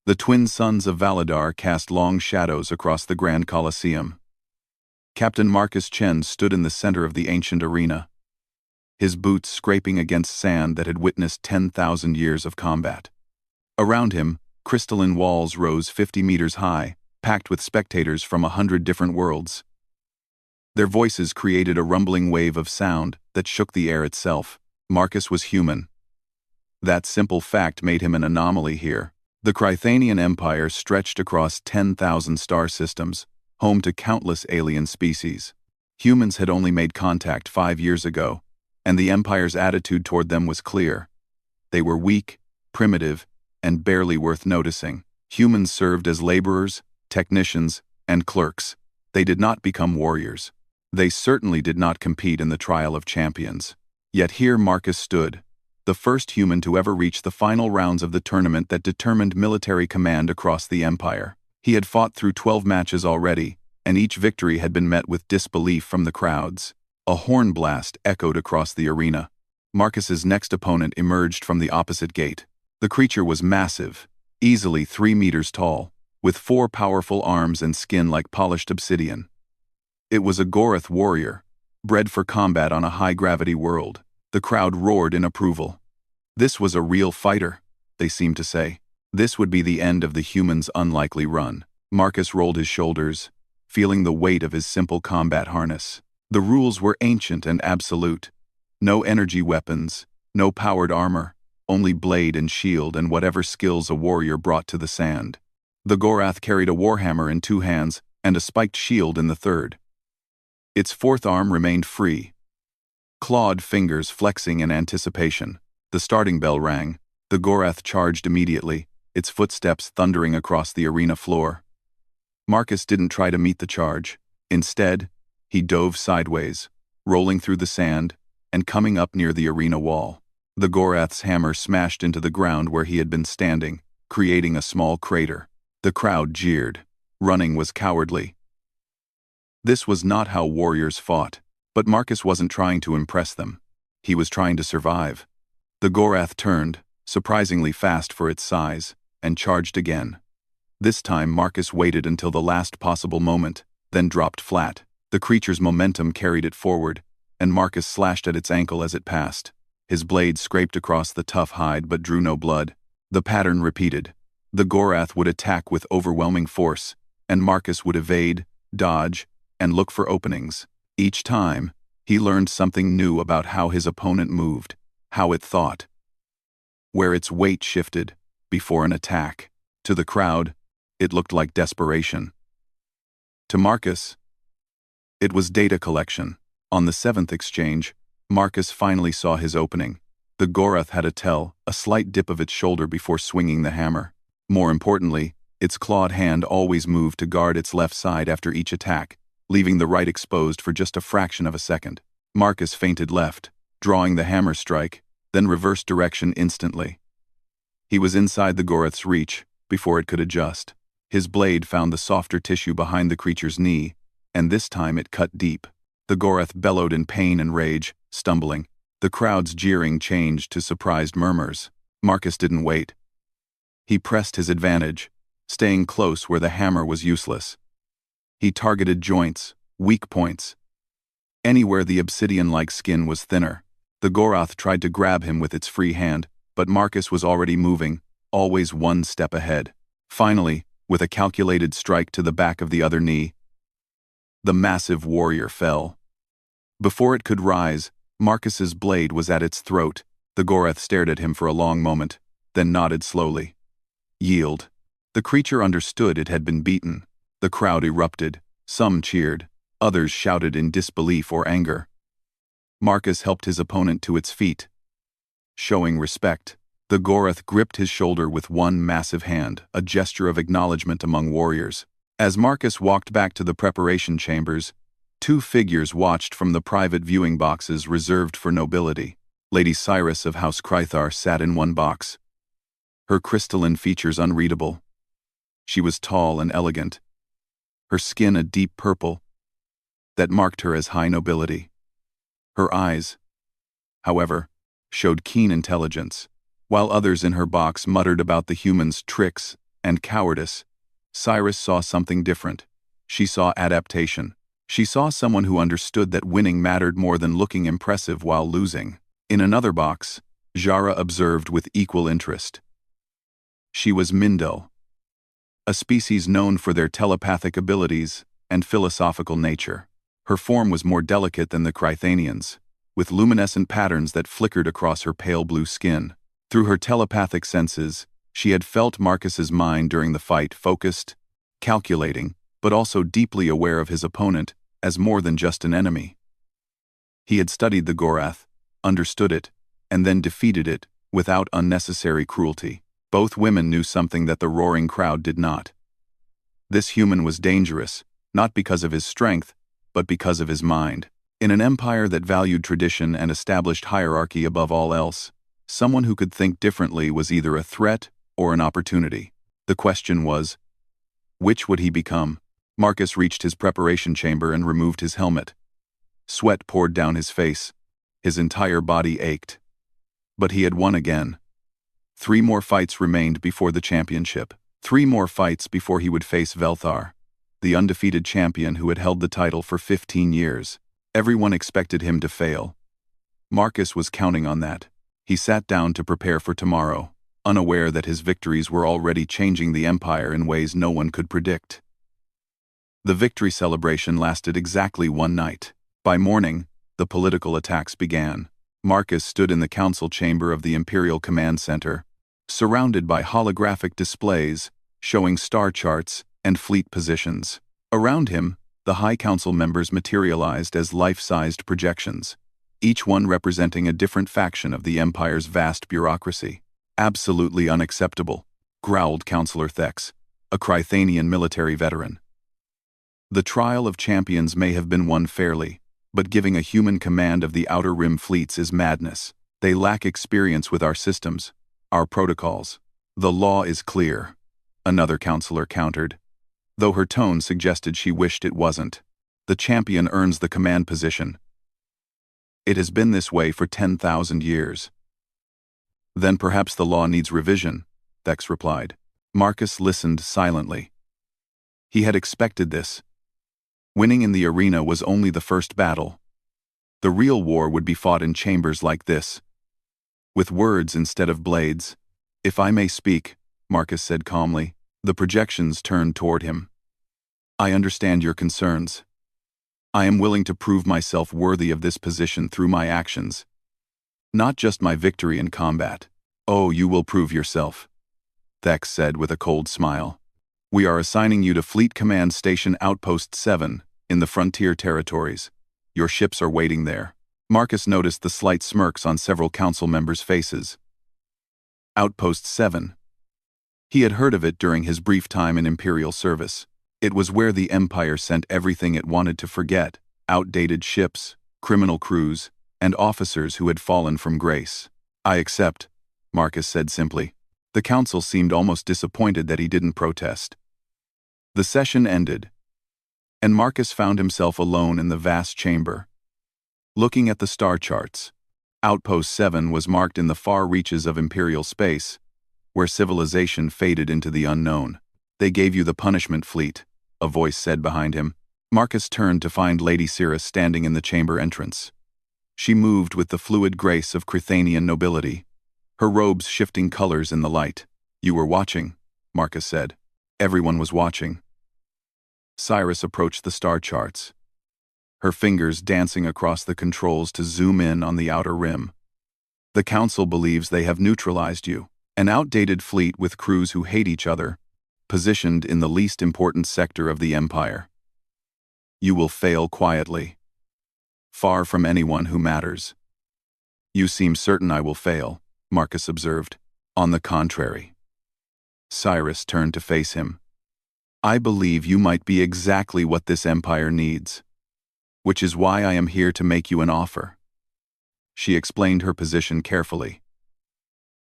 The twin sons of Valadar cast long shadows across the Grand Colosseum. Captain Marcus Chen stood in the center of the ancient arena, his boots scraping against sand that had witnessed 10,000 years of combat. Around him, crystalline walls rose 50 meters high, packed with spectators from 100 different worlds. Their voices created a rumbling wave of sound that shook the air itself. Marcus was human. That simple fact made him an anomaly here. The Krythanian Empire stretched across 10,000 star systems, home to countless alien species. Humans had only made contact 5 years ago, and the Empire's attitude toward them was clear. They were weak, primitive, and barely worth noticing. Humans served as laborers, technicians, and clerks. They did not become warriors. They certainly did not compete in the Trial of Champions. Yet here Marcus stood, the first human to ever reach the final rounds of the tournament that determined military command across the Empire. He had fought through 12 matches already, and each victory had been met with disbelief from the crowds. A horn blast echoed across the arena. Marcus's next opponent emerged from the opposite gate. The creature was massive, easily 3 meters tall, with 4 powerful arms and skin like polished obsidian. It was a Gorath warrior, bred for combat on a high-gravity world. The crowd roared in approval. This was a real fighter, they seemed to say. This would be the end of the human's unlikely run. Marcus rolled his shoulders, feeling the weight of his simple combat harness. The rules were ancient and absolute. No energy weapons, no powered armor, only blade and shield and whatever skills a warrior brought to the sand. The Gorath carried a warhammer in 2 hands and a spiked shield in the third. Its 4th arm remained free, clawed fingers flexing in anticipation. The starting bell rang. The Gorath charged immediately, its footsteps thundering across the arena floor. Marcus didn't try to meet the charge. Instead, he dove sideways, rolling through the sand and coming up near the arena wall. The Gorath's hammer smashed into the ground where he had been standing, creating a small crater. The crowd jeered. Running was cowardly. This was not how warriors fought. But Marcus wasn't trying to impress them. He was trying to survive. The Gorath turned, surprisingly fast for its size, and charged again. This time Marcus waited until the last possible moment, then dropped flat. The creature's momentum carried it forward, and Marcus slashed at its ankle as it passed. His blade scraped across the tough hide but drew no blood. The pattern repeated. The Gorath would attack with overwhelming force, and Marcus would evade, dodge, and look for openings. Each time, he learned something new about how his opponent moved, how it thought, where its weight shifted before an attack. To the crowd, it looked like desperation. To Marcus, it was data collection. On the 7th exchange, Marcus finally saw his opening. The Gorath had a slight dip of its shoulder before swinging the hammer. More importantly, its clawed hand always moved to guard its left side after each attack, leaving the right exposed for just a fraction of a second. Marcus feinted left, drawing the hammer strike, then reversed direction instantly. He was inside the Gorath's reach before it could adjust. His blade found the softer tissue behind the creature's knee, and this time it cut deep. The Gorath bellowed in pain and rage, stumbling. The crowd's jeering changed to surprised murmurs. Marcus didn't wait. He pressed his advantage, staying close where the hammer was useless. He targeted joints, weak points. Anywhere the obsidian-like skin was thinner. The Gorath tried to grab him with its free hand, but Marcus was already moving, always 1 step ahead. Finally, with a calculated strike to the back of the other knee, the massive warrior fell. Before it could rise, Marcus's blade was at its throat. The Gorath stared at him for a long moment, then nodded slowly. Yield. The creature understood it had been beaten. The crowd erupted. Some cheered. Others shouted in disbelief or anger. Marcus helped his opponent to its feet, showing respect. The Gorath gripped his shoulder with one massive hand, a gesture of acknowledgement among warriors. As Marcus walked back to the preparation chambers, 2 figures watched from the private viewing boxes reserved for nobility. Lady Cyrus of House Krythar sat in one box, her crystalline features unreadable. She was tall and elegant, her skin a deep purple that marked her as high nobility. Her eyes, however, showed keen intelligence, while others in her box muttered about the human's tricks and cowardice, Cyrus saw something different. She saw adaptation. She saw someone who understood that winning mattered more than looking impressive while losing. In another box, Jara observed with equal interest. She was Mindel, a species known for their telepathic abilities and philosophical nature. Her form was more delicate than the Chrythanians, with luminescent patterns that flickered across her pale blue skin. Through her telepathic senses, she had felt Marcus's mind during the fight, focused, calculating, but also deeply aware of his opponent as more than just an enemy. He had studied the Gorath, understood it, and then defeated it without unnecessary cruelty. Both women knew something that the roaring crowd did not. This human was dangerous, not because of his strength, but because of his mind. In an empire that valued tradition and established hierarchy above all else, someone who could think differently was either a threat or an opportunity. The question was, which would he become? Marcus reached his preparation chamber and removed his helmet. Sweat poured down his face. His entire body ached. But he had won again. 3 more fights remained before the championship. 3 more fights before he would face Velthar, the undefeated champion who had held the title for 15 years. Everyone expected him to fail. Marcus was counting on that. He sat down to prepare for tomorrow, unaware that his victories were already changing the empire in ways no one could predict. The victory celebration lasted exactly 1 night. By morning, the political attacks began. Marcus stood in the council chamber of the Imperial Command Center, surrounded by holographic displays showing star charts and fleet positions. Around him, the High Council members materialized as life-sized projections, each one representing a different faction of the Empire's vast bureaucracy. Absolutely unacceptable, growled Councillor Thex, a Chrythanian military veteran. The trial of champions may have been won fairly, but giving a human command of the Outer Rim fleets is madness. They lack experience with our systems, our protocols. The law is clear, another counselor countered, though her tone suggested she wished it wasn't. The champion earns the command position. It has been this way for 10,000 years. Then perhaps the law needs revision, Thex replied. Marcus listened silently. He had expected this. Winning in the arena was only the first battle. The real war would be fought in chambers like this, with words instead of blades. If I may speak, Marcus said calmly. The projections turned toward him. I understand your concerns. I am willing to prove myself worthy of this position through my actions, not just my victory in combat. Oh, you will prove yourself, Thex said with a cold smile. We are assigning you to Fleet Command Station Outpost 7 in the frontier territories. Your ships are waiting there. Marcus noticed the slight smirks on several council members' faces. Outpost 7. He had heard of it during his brief time in Imperial service. It was where the Empire sent everything it wanted to forget: outdated ships, criminal crews, and officers who had fallen from grace. I accept, Marcus said simply. The council seemed almost disappointed that he didn't protest. The session ended, and Marcus found himself alone in the vast chamber. Looking at the star charts, Outpost 7 was marked in the far reaches of Imperial space, where civilization faded into the unknown. They gave you the punishment, fleet, a voice said behind him. Marcus turned to find Lady Cirrus standing in the chamber entrance. She moved with the fluid grace of Chrythanian nobility, her robes shifting colors in the light. You were watching, Marcus said. Everyone was watching. Cyrus approached the star charts, her fingers dancing across the controls to zoom in on the outer rim. The council believes they have neutralized you, an outdated fleet with crews who hate each other, positioned in the least important sector of the Empire. You will fail quietly, far from anyone who matters. You seem certain I will fail, Marcus observed. On the contrary. Cyrus turned to face him. I believe you might be exactly what this empire needs, which is why I am here to make you an offer. She explained her position carefully.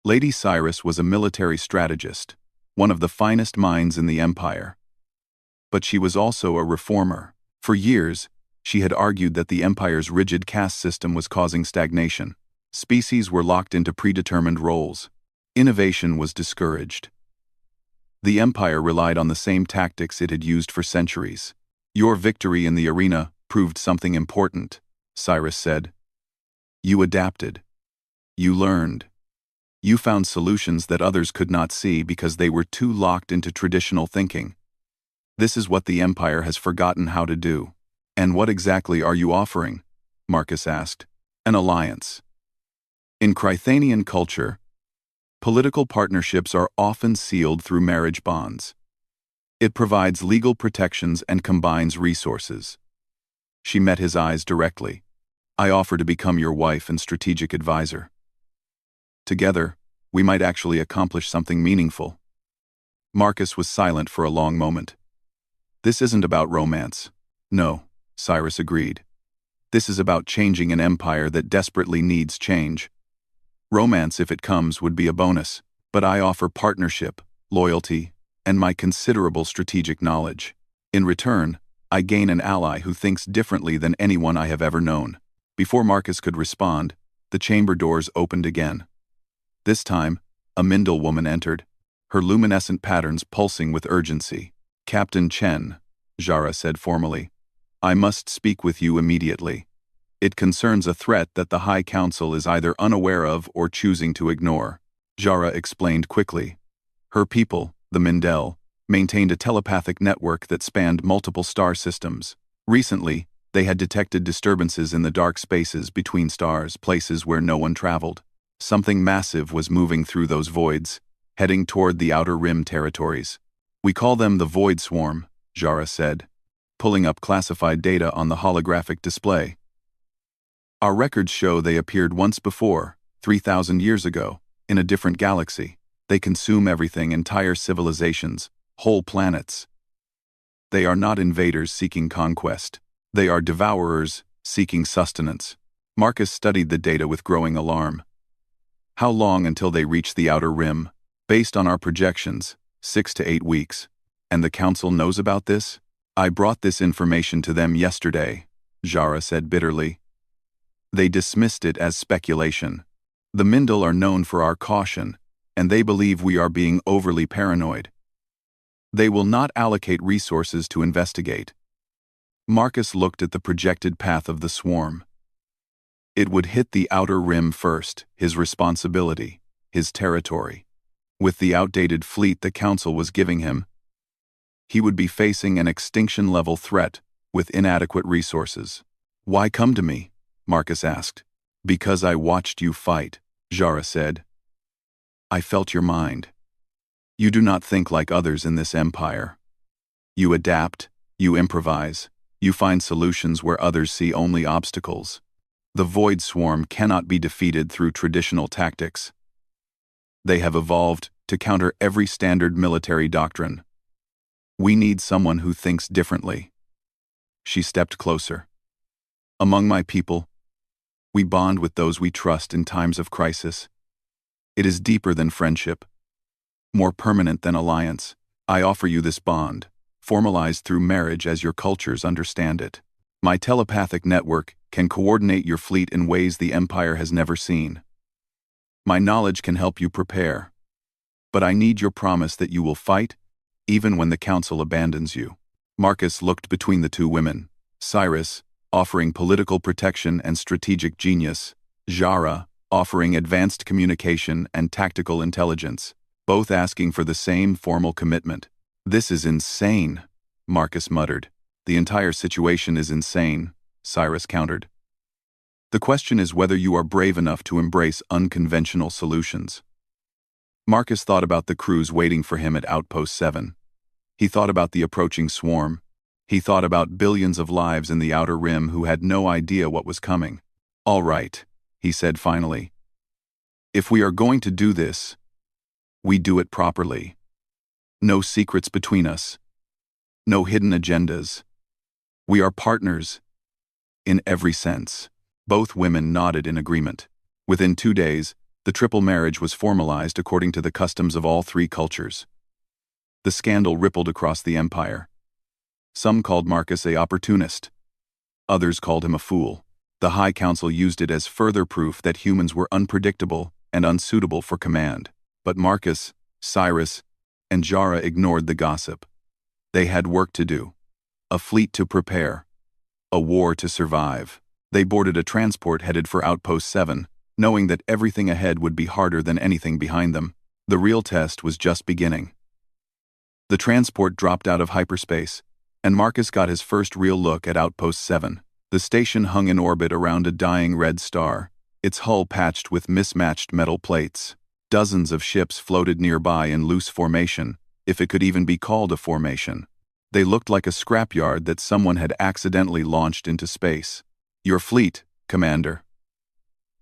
Lady Cirrus was a military strategist, one of the finest minds in the empire. But she was also a reformer. For years, she had argued that the empire's rigid caste system was causing stagnation. Species were locked into predetermined roles. Innovation was discouraged. The Empire relied on the same tactics it had used for centuries. Your victory in the arena proved something important, Cyrus said. You adapted. You learned. You found solutions that others could not see because they were too locked into traditional thinking. This is what the Empire has forgotten how to do. And what exactly are you offering? Marcus asked. An alliance. In Crythanian culture, political partnerships are often sealed through marriage bonds. It provides legal protections and combines resources. She met his eyes directly. I offer to become your wife and strategic advisor. Together, we might actually accomplish something meaningful. Marcus was silent for a long moment. This isn't about romance. No, Cyrus agreed. This is about changing an empire that desperately needs change. Romance, if it comes, would be a bonus, but I offer partnership, loyalty, and my considerable strategic knowledge. In return, I gain an ally who thinks differently than anyone I have ever known. Before Marcus could respond, the chamber doors opened again. This time, a Mindel woman entered, her luminescent patterns pulsing with urgency. Captain Chen, Jara said formally, I must speak with you immediately. It concerns a threat that the High Council is either unaware of or choosing to ignore. Jara explained quickly. Her people, the Mindel, maintained a telepathic network that spanned multiple star systems. Recently, they had detected disturbances in the dark spaces between stars, places where no one traveled. Something massive was moving through those voids, heading toward the Outer Rim territories. We call them the Void Swarm, Jara said, pulling up classified data on the holographic display. Our records show they appeared once before, 3,000 years ago, in a different galaxy. They consume everything, entire civilizations, whole planets. They are not invaders seeking conquest. They are devourers seeking sustenance. Marcus studied the data with growing alarm. How long until they reach the Outer Rim? Based on our projections, 6 to 8 weeks. And the Council knows about this? I brought this information to them yesterday, Jara said bitterly. They dismissed it as speculation. The Mindel are known for our caution, and they believe we are being overly paranoid. They will not allocate resources to investigate. Marcus looked at the projected path of the swarm. It would hit the Outer Rim first, his responsibility, his territory. With the outdated fleet the Council was giving him, he would be facing an extinction-level threat with inadequate resources. Why come to me? Marcus asked. Because I watched you fight, Jara said. I felt your mind. You do not think like others in this empire. You adapt, you improvise, you find solutions where others see only obstacles. The Void Swarm cannot be defeated through traditional tactics. They have evolved to counter every standard military doctrine. We need someone who thinks differently. She stepped closer. Among my people, we bond with those we trust in times of crisis. It is deeper than friendship, more permanent than alliance. I offer you this bond, formalized through marriage as your cultures understand it. My telepathic network can coordinate your fleet in ways the Empire has never seen. My knowledge can help you prepare. But I need your promise that you will fight, even when the Council abandons you. Marcus looked between the two women. Cyrus, offering political protection and strategic genius. Jara, offering advanced communication and tactical intelligence. Both asking for the same formal commitment. This is insane, Marcus muttered. The entire situation is insane, Cyrus countered. The question is whether you are brave enough to embrace unconventional solutions. Marcus thought about the crews waiting for him at Outpost 7. He thought about the approaching swarm. He thought about billions of lives in the Outer Rim who had no idea what was coming. All right, he said finally. If we are going to do this, we do it properly. No secrets between us. No hidden agendas. We are partners. In every sense. Both women nodded in agreement. Within 2 days, the triple marriage was formalized according to the customs of all three cultures. The scandal rippled across the empire. Some called Marcus an opportunist. Others called him a fool. The High Council used it as further proof that humans were unpredictable and unsuitable for command. But Marcus, Cyrus, and Jara ignored the gossip. They had work to do. A fleet to prepare. A war to survive. They boarded a transport headed for Outpost 7, knowing that everything ahead would be harder than anything behind them. The real test was just beginning. The transport dropped out of hyperspace, and Marcus got his first real look at Outpost 7. The station hung in orbit around a dying red star, its hull patched with mismatched metal plates. Dozens of ships floated nearby in loose formation, if it could even be called a formation. They looked like a scrapyard that someone had accidentally launched into space. "Your fleet, Commander,"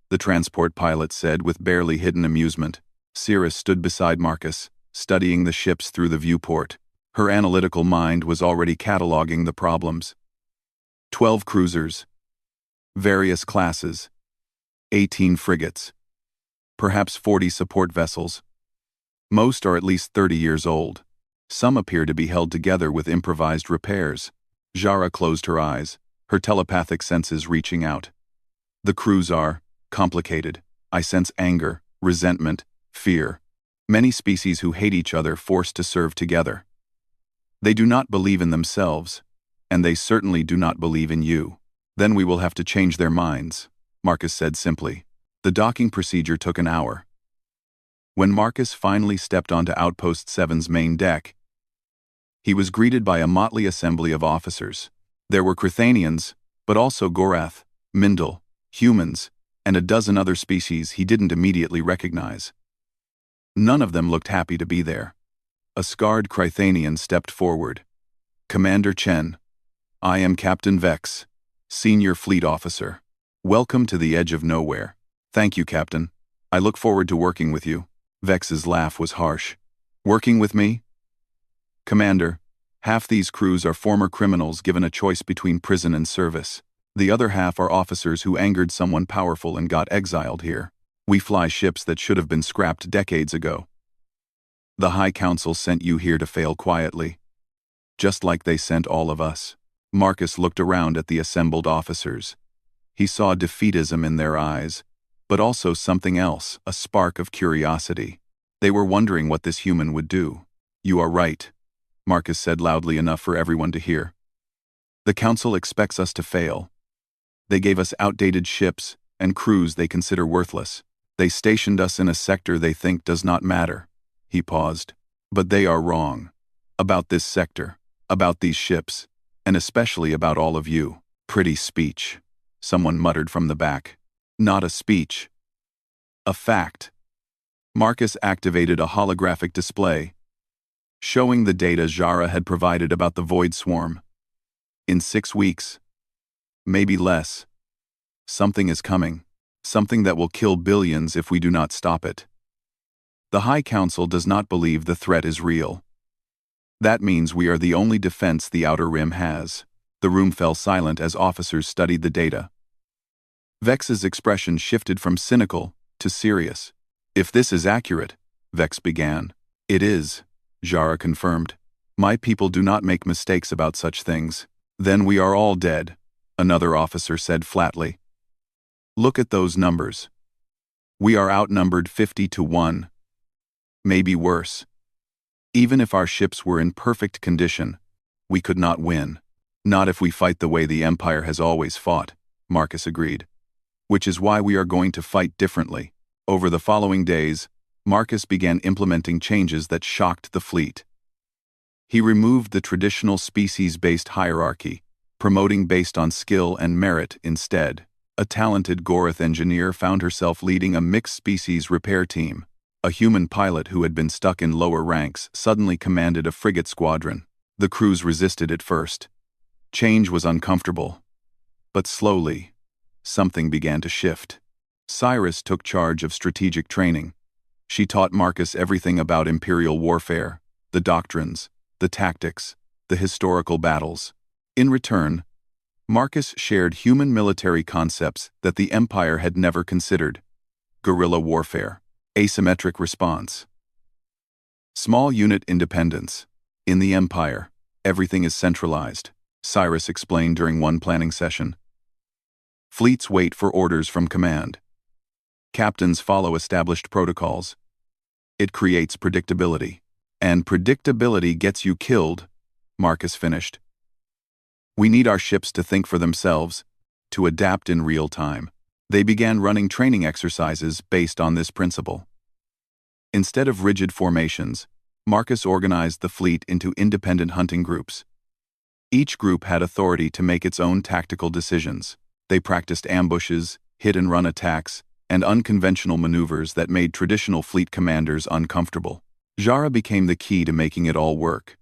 the transport pilot said with barely hidden amusement. Cirrus stood beside Marcus, studying the ships through the viewport. Her analytical mind was already cataloging the problems. 12 cruisers. Various classes. 18 frigates. Perhaps 40 support vessels. Most are at least 30 years old. Some appear to be held together with improvised repairs. Jara closed her eyes, her telepathic senses reaching out. The crews are complicated. I sense anger, resentment, fear. Many species who hate each other forced to serve together. They do not believe in themselves, and they certainly do not believe in you. Then we will have to change their minds, Marcus said simply. The docking procedure took an hour. When Marcus finally stepped onto Outpost 7's main deck, he was greeted by a motley assembly of officers. There were Crithanians, but also Gorath, Mindel, humans, and a dozen other species he didn't immediately recognize. None of them looked happy to be there. A scarred Crithanian stepped forward. "Commander Chen, I am Captain Vex, Senior Fleet Officer. Welcome to the edge of nowhere." "Thank you, Captain. I look forward to working with you." Vex's laugh was harsh. "Working with me?" "Commander, half these crews are former criminals given a choice between prison and service. The other half are officers who angered someone powerful and got exiled here. We fly ships that should have been scrapped decades ago. The High Council sent you here to fail quietly, just like they sent all of us." Marcus looked around at the assembled officers. He saw defeatism in their eyes, but also something else, a spark of curiosity. They were wondering what this human would do. "You are right," Marcus said loudly enough for everyone to hear. "The Council expects us to fail. They gave us outdated ships and crews they consider worthless. They stationed us in a sector they think does not matter." He paused. "But they are wrong. About this sector, about these ships, and especially about all of you." "Pretty speech," someone muttered from the back. "Not a speech. A fact." Marcus activated a holographic display, showing the data Jara had provided about the Void Swarm. "In 6 weeks, maybe less, something is coming. Something that will kill billions if we do not stop it. The High Council does not believe the threat is real. That means we are the only defense the Outer Rim has." The room fell silent as officers studied the data. Vex's expression shifted from cynical to serious. "If this is accurate," Vex began. "It is," Jara confirmed. "My people do not make mistakes about such things." "Then we are all dead," another officer said flatly. "Look at those numbers. We are outnumbered 50 to 1. Maybe worse. Even if our ships were in perfect condition, we could not win. Not if we fight the way the Empire has always fought," Marcus agreed. "Which is why we are going to fight differently." Over the following days, Marcus began implementing changes that shocked the fleet. He removed the traditional species-based hierarchy, promoting based on skill and merit instead. A talented Gorath engineer found herself leading a mixed-species repair team. A human pilot who had been stuck in lower ranks suddenly commanded a frigate squadron. The crews resisted at first. Change was uncomfortable. But slowly, something began to shift. Cyrus took charge of strategic training. She taught Marcus everything about Imperial warfare, the doctrines, the tactics, the historical battles. In return, Marcus shared human military concepts that the Empire had never considered. Guerrilla warfare, asymmetric response, small unit independence. In the Empire, everything is centralized, Cyrus explained during one planning session. Fleets wait for orders from command. Captains follow established protocols. It creates predictability. And predictability gets you killed, Marcus finished. We need our ships to think for themselves, to adapt in real time. They began running training exercises based on this principle. Instead of rigid formations, Marcus organized the fleet into independent hunting groups. Each group had authority to make its own tactical decisions. They practiced ambushes, hit-and-run attacks, and unconventional maneuvers that made traditional fleet commanders uncomfortable. Jara became the key to making it all work.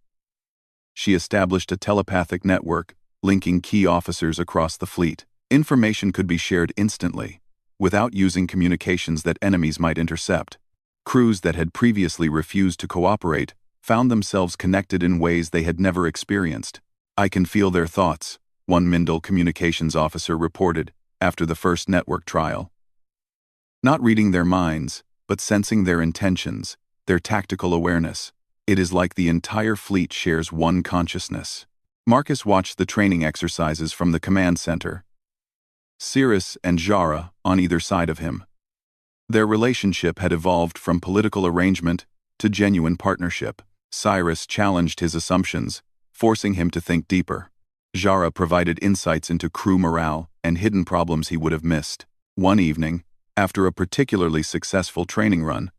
She established a telepathic network, linking key officers across the fleet. Information could be shared instantly, without using communications that enemies might intercept. Crews that had previously refused to cooperate found themselves connected in ways they had never experienced. I can feel their thoughts, one Mindel communications officer reported after the first network trial. Not reading their minds, but sensing their intentions, their tactical awareness. It is like the entire fleet shares one consciousness. Marcus watched the training exercises from the command center. Cirrus and Jara on either side of him. Their relationship had evolved from political arrangement to genuine partnership. Cyrus challenged his assumptions, forcing him to think deeper. Jara provided insights into crew morale and hidden problems he would have missed. One evening, after a particularly successful training run,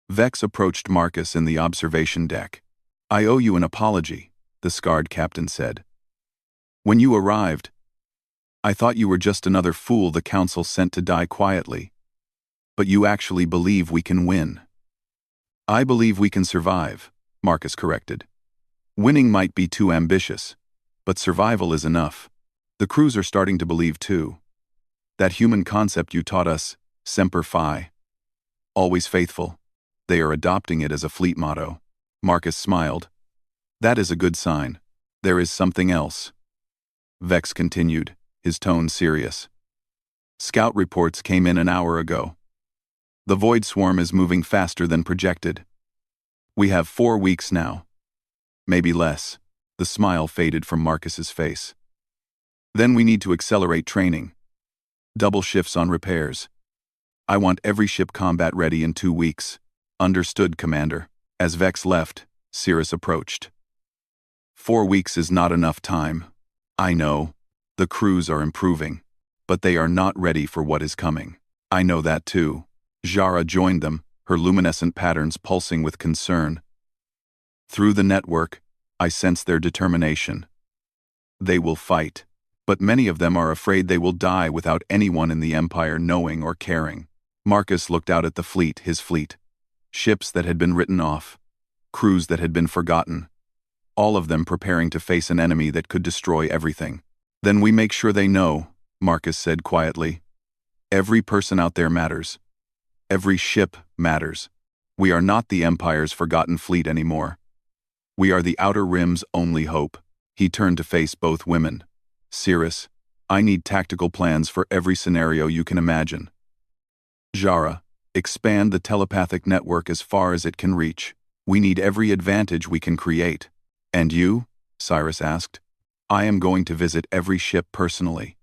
Vex approached Marcus in the observation deck. "I owe you an apology," the scarred captain said. "When you arrived, I thought you were just another fool the council sent to die quietly. But you actually believe we can win." "I believe we can survive," Marcus corrected. "Winning might be too ambitious, but survival is enough. The crews are starting to believe too. That human concept you taught us, Semper Fi, always faithful, they are adopting it as a fleet motto." Marcus smiled. "That is a good sign. There is something else." Vex continued, his tone serious. "Scout reports came in an hour ago. The Void Swarm is moving faster than projected. We have 4 weeks now. Maybe less." The smile faded from Marcus's face. "Then we need to accelerate training. Double shifts on repairs. I want every ship combat ready in 2 weeks. Understood, Commander." As Vex left, Cirrus approached. 4 weeks is not enough time. I know. The crews are improving, but they are not ready for what is coming. I know that too. Jara joined them, her luminescent patterns pulsing with concern. Through the network, I sense their determination. They will fight, but many of them are afraid they will die without anyone in the Empire knowing or caring. Marcus looked out at the fleet, his fleet. Ships that had been written off. Crews that had been forgotten. All of them preparing to face an enemy that could destroy everything. "Then we make sure they know," Marcus said quietly. "Every person out there matters. Every ship matters. We are not the Empire's forgotten fleet anymore. We are the Outer Rim's only hope." He turned to face both women. "Cirrus, I need tactical plans for every scenario you can imagine. Jara, expand the telepathic network as far as it can reach. We need every advantage we can create." "And you?" Cyrus asked. "I am going to visit every ship personally.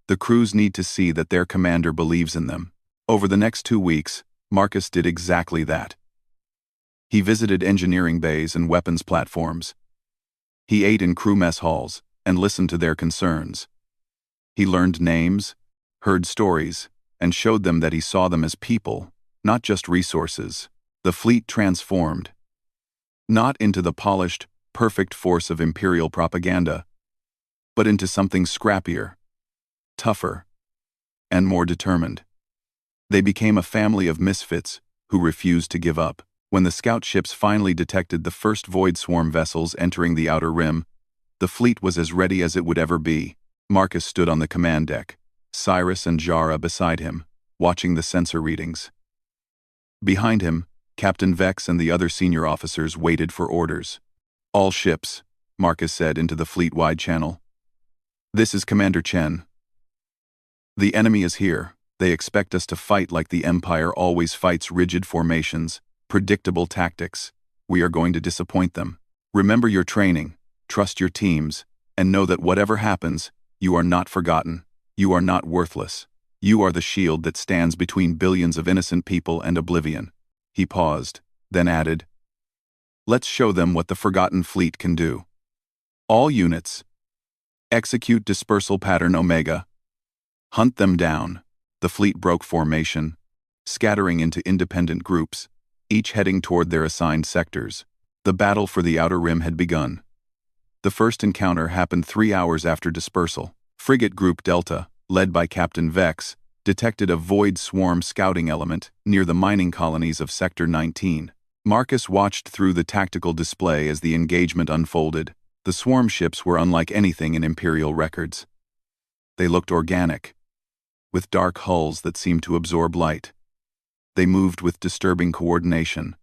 The crews need to see that their commander believes in them." Over the next 2 weeks, Marcus did exactly that. He visited engineering bays and weapons platforms. He ate in crew mess halls and listened to their concerns. He learned names, heard stories, and showed them that he saw them as people, not just resources. The fleet transformed. Not into the polished, perfect force of Imperial propaganda, but into something scrappier, tougher, and more determined. They became a family of misfits who refused to give up. When the scout ships finally detected the first Void Swarm vessels entering the Outer Rim, the fleet was as ready as it would ever be. Marcus stood on the command deck, Cyrus and Jara beside him, watching the sensor readings. Behind him, Captain Vex and the other senior officers waited for orders. "All ships," Marcus said into the fleet-wide channel. "This is Commander Chen. The enemy is here. They expect us to fight like the Empire always fights: rigid formations, predictable tactics. We are going to disappoint them. Remember your training, trust your teams, and know that whatever happens, you are not forgotten. You are not worthless. You are the shield that stands between billions of innocent people and oblivion." He paused, then added, Let's show them what the Forgotten Fleet can do. All units. Execute dispersal pattern Omega. Hunt them down. The fleet broke formation, scattering into independent groups, each heading toward their assigned sectors. The battle for the Outer Rim had begun. The first encounter happened 3 hours after dispersal. Frigate Group Delta, led by Captain Vex, detected a void swarm scouting element near the mining colonies of Sector 19. Marcus watched through the tactical display as the engagement unfolded. The swarm ships were unlike anything in Imperial records. They looked organic, with dark hulls that seemed to absorb light. They moved with disturbing coordination,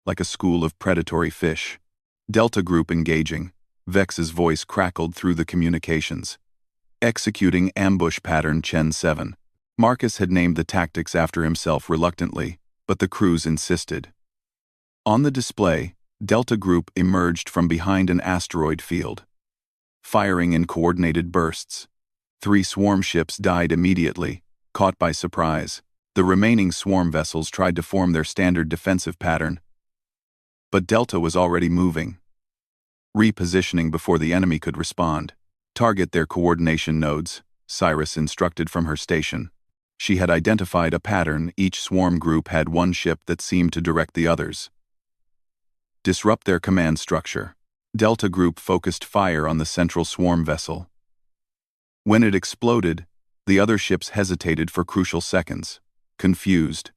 like a school of predatory fish. Delta Group engaging. Vex's voice crackled through the communications. Executing ambush pattern Chen 7. Marcus had named the tactics after himself reluctantly, but the crews insisted. On the display, Delta Group emerged from behind an asteroid field, firing in coordinated bursts. 3 swarm ships died immediately, caught by surprise. The remaining swarm vessels tried to form their standard defensive pattern, but Delta was already moving, repositioning before the enemy could respond. Target their coordination nodes, Cyrus instructed from her station. She had identified a pattern. Each swarm group had one ship that seemed to direct the others. Disrupt their command structure. Delta Group focused fire on the central swarm vessel. When it exploded, the other ships hesitated for crucial seconds, confused.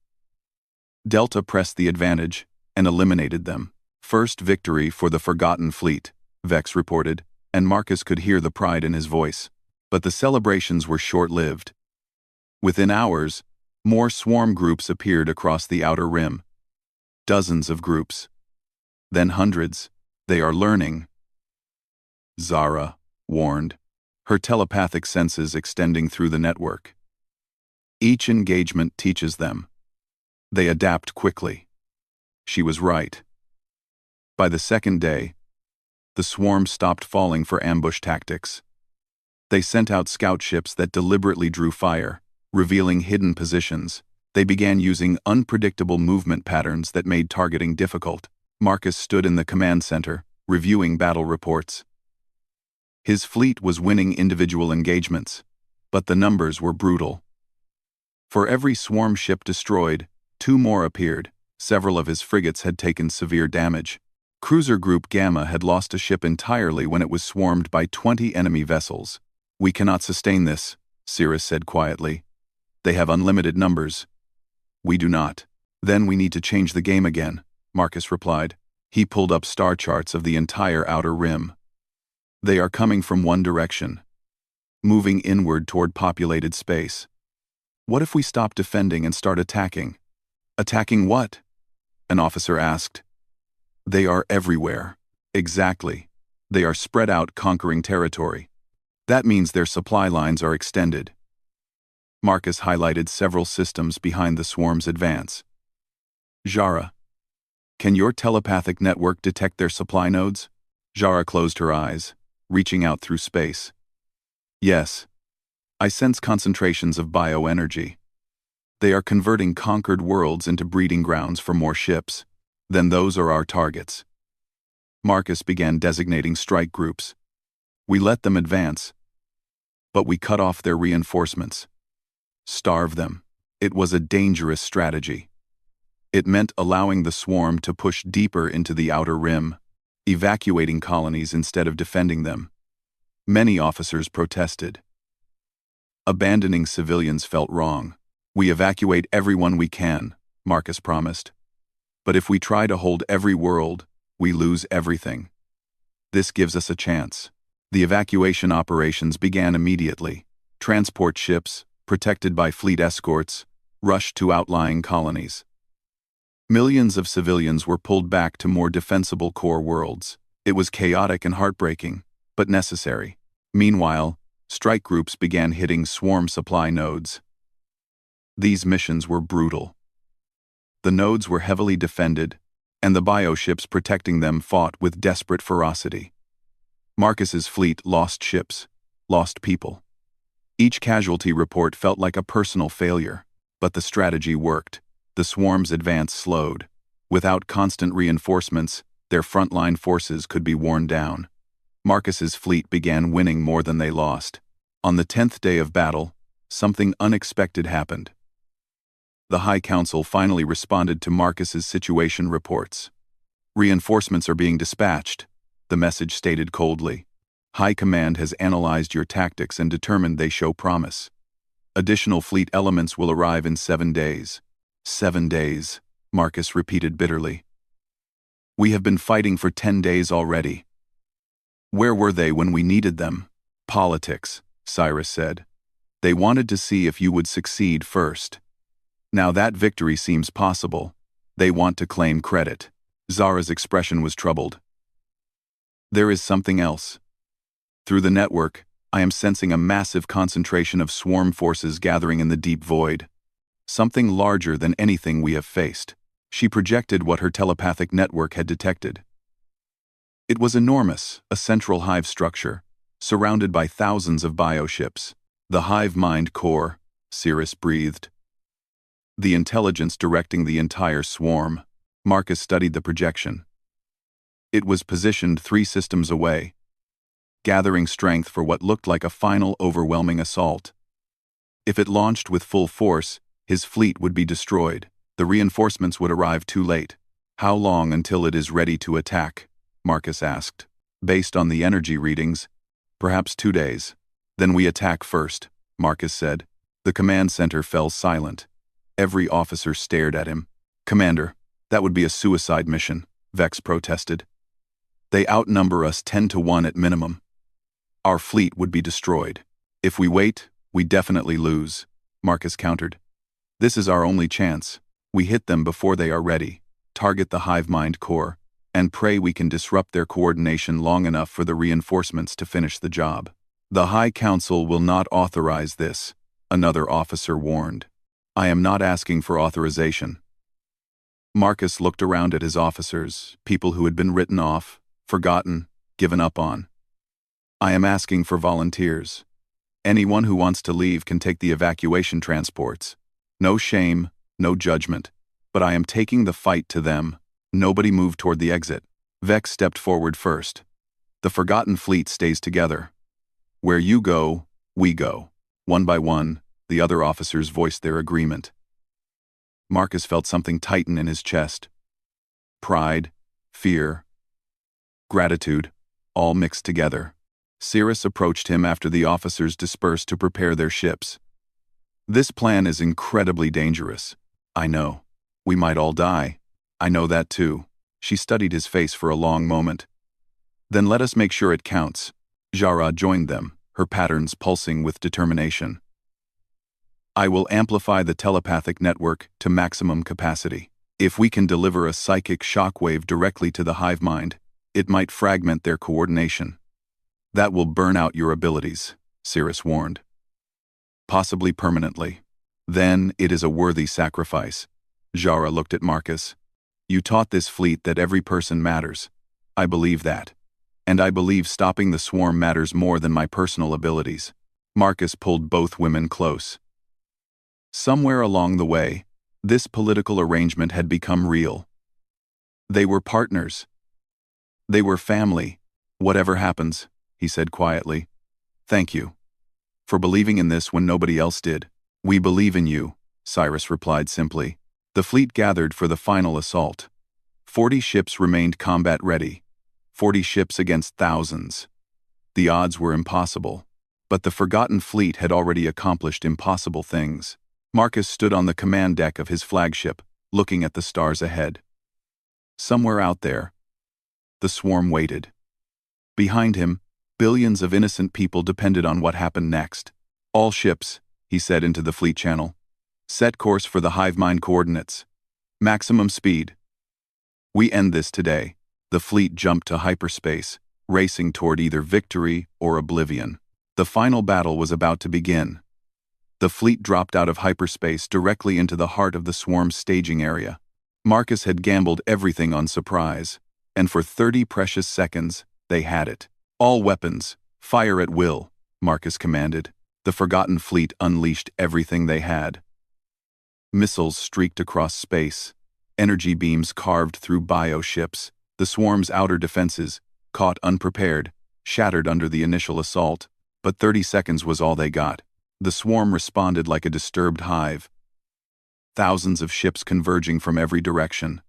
Delta pressed the advantage and eliminated them. First victory for the Forgotten Fleet, Vex reported, and Marcus could hear the pride in his voice. But the celebrations were short-lived. Within hours, more swarm groups appeared across the Outer Rim. Dozens of groups. Then hundreds. They are learning, Zara warned, her telepathic senses extending through the network. Each engagement teaches them. They adapt quickly. She was right. By the second day, the swarm stopped falling for ambush tactics. They sent out scout ships that deliberately drew fire, revealing hidden positions. They began using unpredictable movement patterns that made targeting difficult. Marcus stood in the command center, reviewing battle reports. His fleet was winning individual engagements, but the numbers were brutal. For every swarm ship destroyed, 2 more appeared. Several of his frigates had taken severe damage. Cruiser Group Gamma had lost a ship entirely when it was swarmed by 20 enemy vessels. We cannot sustain this, Cyrus said quietly. They have unlimited numbers. We do not. Then we need to change the game again, Marcus replied. He pulled up star charts of the entire Outer Rim. They are coming from one direction, moving inward toward populated space. What if we stop defending and start attacking? Attacking what? An officer asked. They are everywhere. Exactly. They are spread out conquering territory. That means their supply lines are extended. Marcus highlighted several systems behind the swarm's advance. Zara, can your telepathic network detect their supply nodes? Zara closed her eyes, reaching out through space. Yes. I sense concentrations of bioenergy. They are converting conquered worlds into breeding grounds for more ships. Then those are our targets. Marcus began designating strike groups. We let them advance, but we cut off their reinforcements. Starve them. It was a dangerous strategy. It meant allowing the swarm to push deeper into the Outer Rim, evacuating colonies instead of defending them. Many officers protested. Abandoning civilians felt wrong. We evacuate everyone we can, Marcus promised. But if we try to hold every world, we lose everything. This gives us a chance. The evacuation operations began immediately. Transport ships, protected by fleet escorts, rushed to outlying colonies. Millions of civilians were pulled back to more defensible core worlds. It was chaotic and heartbreaking, but necessary. Meanwhile, strike groups began hitting swarm supply nodes. These missions were brutal. The nodes were heavily defended, and the bioships protecting them fought with desperate ferocity. Marcus's fleet lost ships, lost people. Each casualty report felt like a personal failure, but the strategy worked. The swarm's advance slowed. Without constant reinforcements, Their frontline forces could be worn down. Marcus's fleet began winning more than they lost. On the 10th day of battle, something unexpected happened. The High Council finally responded to Marcus's situation reports. "Reinforcements are being dispatched," the message stated coldly. "High Command has analyzed your tactics and determined they show promise. Additional fleet elements will arrive in 7 days. 7 days, Marcus repeated bitterly. We have been fighting for 10 days already. Where were they when we needed them? Politics, Cyrus said. They wanted to see if you would succeed first. Now that victory seems possible. They want to claim credit. Zara's expression was troubled. There is something else. Through the network, I am sensing a massive concentration of swarm forces gathering in the deep void. Something larger than anything we have faced. She projected what her telepathic network had detected. It was enormous, a central hive structure, surrounded by thousands of bioships. The hive mind core, Cirrus breathed. The intelligence directing the entire swarm. Marcus studied the projection. It was positioned 3 systems away, gathering strength for what looked like a final overwhelming assault. If it launched with full force, his fleet would be destroyed. The reinforcements would arrive too late. How long until it is ready to attack? Marcus asked. Based on the energy readings, perhaps 2 days. Then we attack first, Marcus said. The command center fell silent. Every officer stared at him. Commander, that would be a suicide mission, Vex protested. They outnumber us 10 to 1 at minimum. Our fleet would be destroyed. If we wait, we definitely lose, Marcus countered. This is our only chance. We hit them before they are ready, target the hive mind core, and pray we can disrupt their coordination long enough for the reinforcements to finish the job. The High Council will not authorize this, another officer warned. I am not asking for authorization. Marcus looked around at his officers, people who had been written off, forgotten, given up on. I am asking for volunteers. Anyone who wants to leave can take the evacuation transports. No shame, no judgment, but I am taking the fight to them. Nobody move toward the exit. Vex stepped forward first. The Forgotten Fleet stays together. Where you go, we go. One by one, the other officers voiced their agreement. Marcus felt something tighten in his chest. Pride, fear, gratitude, all mixed together. Cirrus approached him after the officers dispersed to prepare their ships. This plan is incredibly dangerous. I know. We might all die. I know that too. She studied his face for a long moment. Then let us make sure it counts. Zara joined them, her patterns pulsing with determination. I will amplify the telepathic network to maximum capacity. If we can deliver a psychic shockwave directly to the hive mind, it might fragment their coordination. That will burn out your abilities, Cirrus warned. Possibly permanently. Then it is a worthy sacrifice. Zara looked at Marcus. You taught this fleet that every person matters. I believe that. And I believe stopping the swarm matters more than my personal abilities. Marcus pulled both women close. Somewhere along the way, this political arrangement had become real. They were partners. They were family. Whatever happens, he said quietly. Thank you. For believing in this when nobody else did. We believe in you, Cyrus replied simply. The fleet gathered for the final assault. 40 ships remained combat-ready. 40 ships against thousands. The odds were impossible. But the Forgotten Fleet had already accomplished impossible things. Marcus stood on the command deck of his flagship, looking at the stars ahead. Somewhere out there, the swarm waited. Behind him, billions of innocent people depended on what happened next. All ships, he said into the fleet channel. Set course for the hive mind coordinates. Maximum speed. We end this today. The fleet jumped to hyperspace, racing toward either victory or oblivion. The final battle was about to begin. The fleet dropped out of hyperspace directly into the heart of the swarm's staging area. Marcus had gambled everything on surprise, and for 30 precious seconds, they had it. All weapons, fire at will, Marcus commanded. The Forgotten Fleet unleashed everything they had. Missiles streaked across space. Energy beams carved through bioships. The swarm's outer defenses, caught unprepared, shattered under the initial assault, but 30 seconds was all they got. The swarm responded like a disturbed hive, thousands of ships converging from every direction.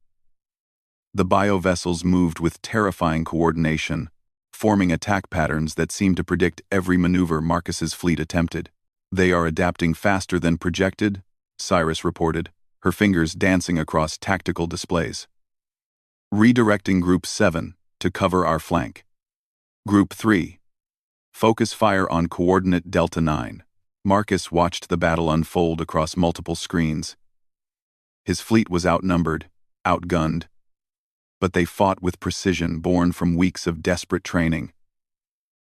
The biovessels moved with terrifying coordination, forming attack patterns that seemed to predict every maneuver Marcus's fleet attempted. "They are adapting faster than projected," Cyrus reported, her fingers dancing across tactical displays. "Redirecting Group 7 to cover our flank. Group 3. Focus fire on coordinate Delta 9. Marcus watched the battle unfold across multiple screens. His fleet was outnumbered, outgunned, but they fought with precision born from weeks of desperate training.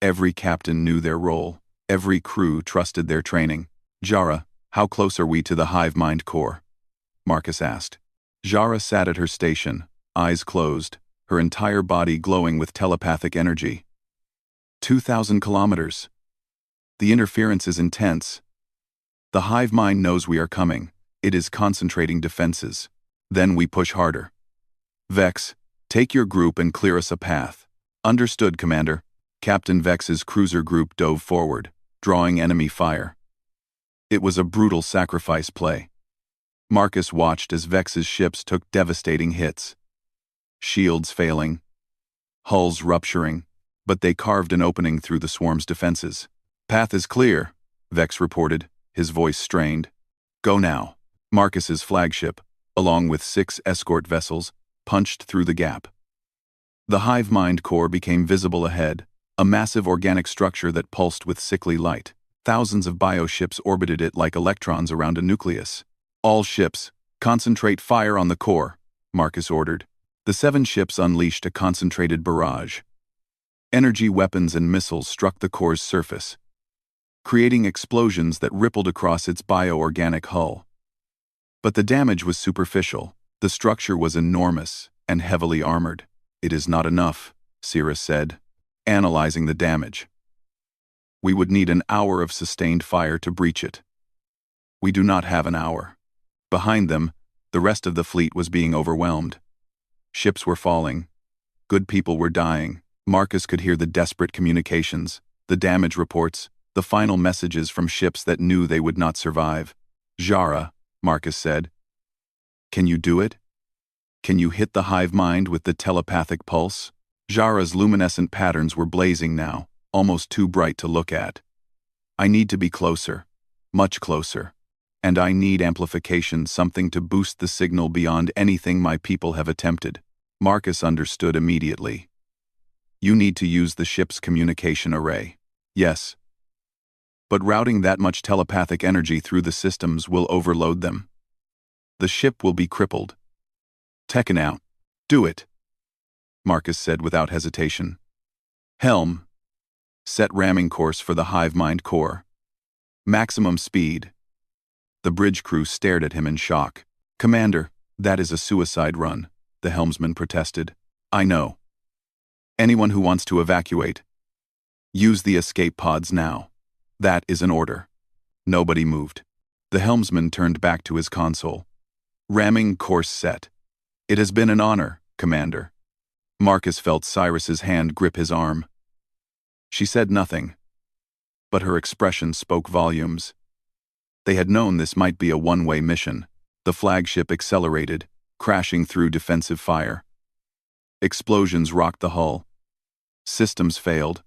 Every captain knew their role. Every crew trusted their training. "Jara, how close are we to the hive mind core?" Marcus asked. Jara sat at her station, eyes closed, her entire body glowing with telepathic energy. 2,000 kilometers. The interference is intense. The hive mind knows we are coming. It is concentrating defenses. Then we push harder. "Vex, take your group and clear us a path." "Understood, Commander." Captain Vex's cruiser group dove forward, drawing enemy fire. It was a brutal sacrifice play. Marcus watched as Vex's ships took devastating hits. Shields failing, hulls rupturing, but they carved an opening through the swarm's defenses. "Path is clear," Vex reported, his voice strained. "Go now." Marcus's flagship, along with 6 escort vessels, punched through the gap. The hive mind core became visible ahead, a massive organic structure that pulsed with sickly light. Thousands of bioships orbited it like electrons around a nucleus. "All ships, concentrate fire on the core," Marcus ordered. The 7 ships unleashed a concentrated barrage. Energy weapons and missiles struck the core's surface, creating explosions that rippled across its bioorganic hull. But the damage was superficial. The structure was enormous and heavily armored. "It is not enough," Cyrus said, analyzing the damage. "We would need an hour of sustained fire to breach it." "We do not have an hour." Behind them, the rest of the fleet was being overwhelmed. Ships were falling. Good people were dying. Marcus could hear the desperate communications, the damage reports, the final messages from ships that knew they would not survive. "Jara," Marcus said, "can you do it? Can you hit the hive mind with the telepathic pulse?" Jara's luminescent patterns were blazing now, almost too bright to look at. "I need to be closer, much closer. And I need amplification, something to boost the signal beyond anything my people have attempted." Marcus understood immediately. "You need to use the ship's communication array." "Yes. But routing that much telepathic energy through the systems will overload them. The ship will be crippled." "Taken out. Do it," Marcus said without hesitation. "Helm. Set ramming course for the hive mind core. Maximum speed." The bridge crew stared at him in shock. "Commander, that is a suicide run," the helmsman protested. "I know. Anyone who wants to evacuate, use the escape pods now. That is an order." Nobody moved. The helmsman turned back to his console. "Ramming course set." "It has been an honor, Commander." Marcus felt Cyrus's hand grip his arm. She said nothing, but her expression spoke volumes. They had known this might be a one-way mission. The flagship accelerated, crashing through defensive fire. Explosions rocked the hull. Systems failed,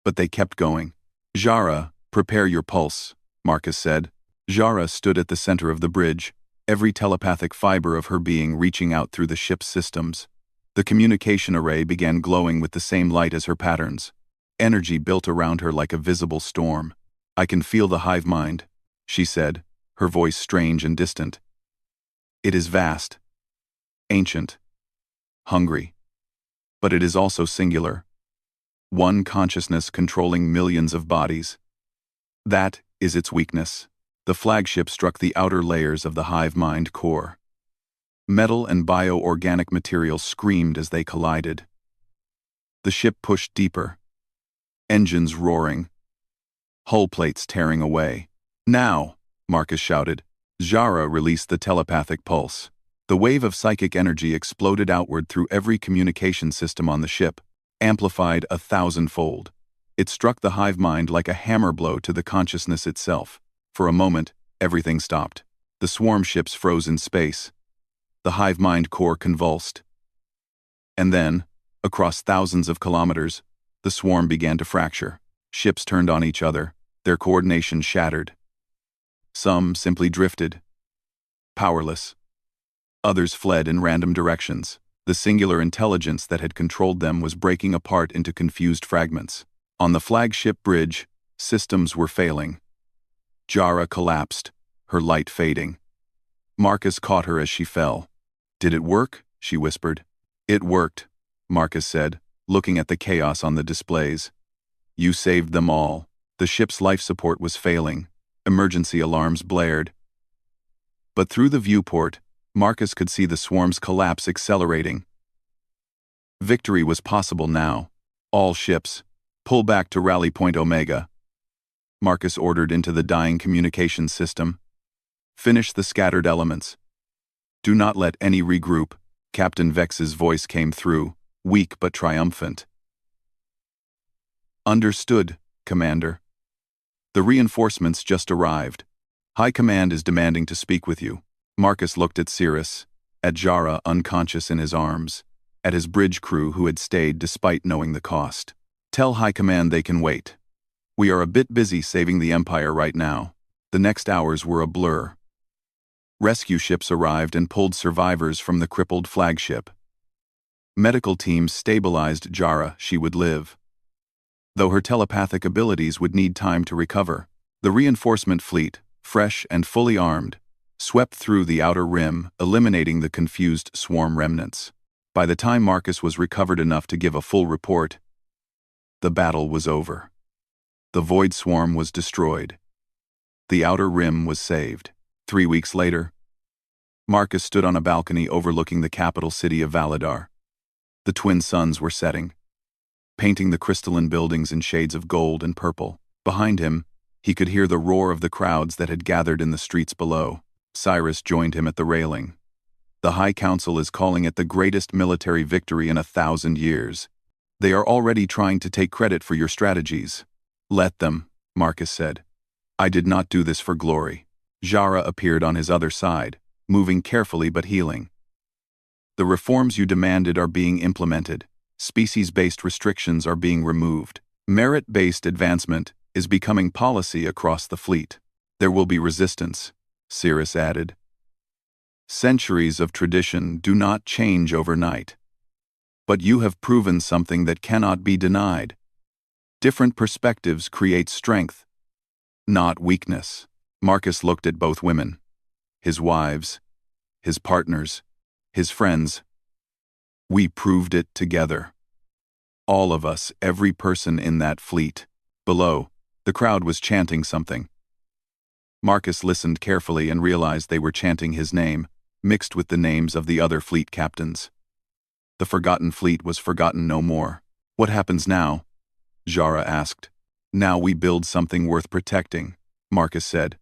but they kept going. "Jara, prepare your pulse," Marcus said. Jara stood at the center of the bridge, every telepathic fiber of her being reaching out through the ship's systems. The communication array began glowing with the same light as her patterns. Energy built around her like a visible storm. "I can feel the hive mind," she said, her voice strange and distant. "It is vast, ancient, hungry, but it is also singular. One consciousness controlling millions of bodies. That is its weakness." The flagship struck the outer layers of the hive mind core. Metal and bioorganic materials screamed as they collided. The ship pushed deeper, engines roaring, hull plates tearing away. "Now," Marcus shouted. Jara released the telepathic pulse. The wave of psychic energy exploded outward through every communication system on the ship, amplified 1,000-fold. It struck the hive mind like a hammer blow to the consciousness itself. For a moment, everything stopped. The swarm ships froze in space. The hive mind core convulsed. And then, across thousands of kilometers, the swarm began to fracture. Ships turned on each other, their coordination shattered. Some simply drifted, powerless. Others fled in random directions. The singular intelligence that had controlled them was breaking apart into confused fragments. On the flagship bridge, systems were failing. Jara collapsed, her light fading. Marcus caught her as she fell. "Did it work?" she whispered. "It worked," Marcus said, looking at the chaos on the displays. "You saved them all." The ship's life support was failing. Emergency alarms blared. But through the viewport, Marcus could see the swarm's collapse accelerating. Victory was possible now. "All ships, pull back to Rally Point Omega," Marcus ordered into the dying communications system. "Finish the scattered elements. Do not let any regroup." Captain Vex's voice came through, weak but triumphant. "Understood, Commander. The reinforcements just arrived. High Command is demanding to speak with you." Marcus looked at Cirrus, at Jara unconscious in his arms, at his bridge crew who had stayed despite knowing the cost. "Tell High Command they can wait. We are a bit busy saving the Empire right now." The next hours were a blur. Rescue ships arrived and pulled survivors from the crippled flagship. Medical teams stabilized Jara. She would live, though her telepathic abilities would need time to recover. The reinforcement fleet, fresh and fully armed, swept through the outer rim, eliminating the confused swarm remnants. By the time Marcus was recovered enough to give a full report, the battle was over. The Void Swarm was destroyed. The outer rim was saved. 3 weeks later, Marcus stood on a balcony overlooking the capital city of Valadar. The twin suns were setting, painting the crystalline buildings in shades of gold and purple. Behind him, he could hear the roar of the crowds that had gathered in the streets below. Cyrus joined him at the railing. "The High Council is calling it the greatest military victory in 1,000 years. They are already trying to take credit for your strategies." "Let them," Marcus said. "I did not do this for glory." Jara appeared on his other side, moving carefully but healing. "The reforms you demanded are being implemented. Species-based restrictions are being removed. Merit-based advancement is becoming policy across the fleet. There will be resistance," Cirrus added. "Centuries of tradition do not change overnight. But you have proven something that cannot be denied. Different perspectives create strength, not weakness." Marcus looked at both women, his wives, his partners, his friends. "We proved it together. All of us, every person in that fleet." Below, the crowd was chanting something. Marcus listened carefully and realized they were chanting his name, mixed with the names of the other fleet captains. The forgotten fleet was forgotten no more. "What happens now?" Jara asked. "Now we build something worth protecting," Marcus said.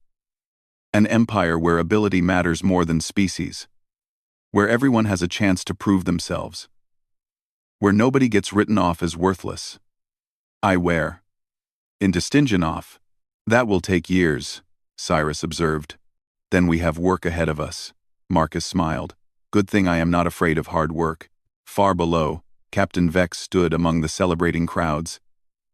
"An empire where ability matters more than species. Where everyone has a chance to prove themselves. Where nobody gets written off as worthless." "I wear into Stingenov. That will take years," Cyrus observed. "Then we have work ahead of us." Marcus smiled. "Good thing I am not afraid of hard work." Far below, Captain Vex stood among the celebrating crowds,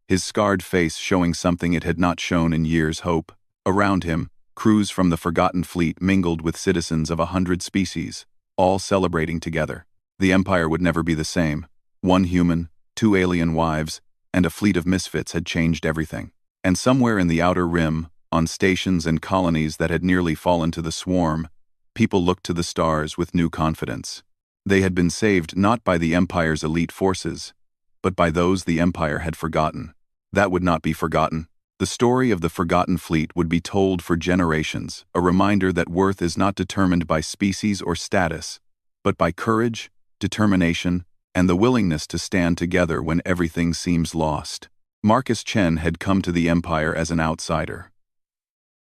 his scarred face showing something it had not shown in years' hope. Around him, crews from the forgotten fleet mingled with citizens of 100 species, all celebrating together. The Empire would never be the same. 1 human, 2 alien wives, and a fleet of misfits had changed everything. And somewhere in the outer rim, on stations and colonies that had nearly fallen to the swarm, people looked to the stars with new confidence. They had been saved not by the Empire's elite forces, but by those the Empire had forgotten. That would not be forgotten. The story of the forgotten fleet would be told for generations, a reminder that worth is not determined by species or status, but by courage, determination, and the willingness to stand together when everything seems lost. Marcus Chen had come to the Empire as an outsider.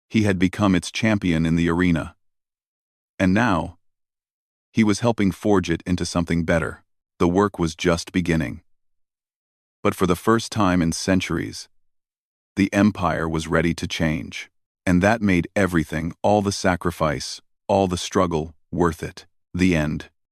He had become its champion in the arena. And now, He was helping forge it into something better. The work was just beginning. But for the first time in centuries, the Empire was ready to change. And that made everything, all the sacrifice, all the struggle, worth it. The end.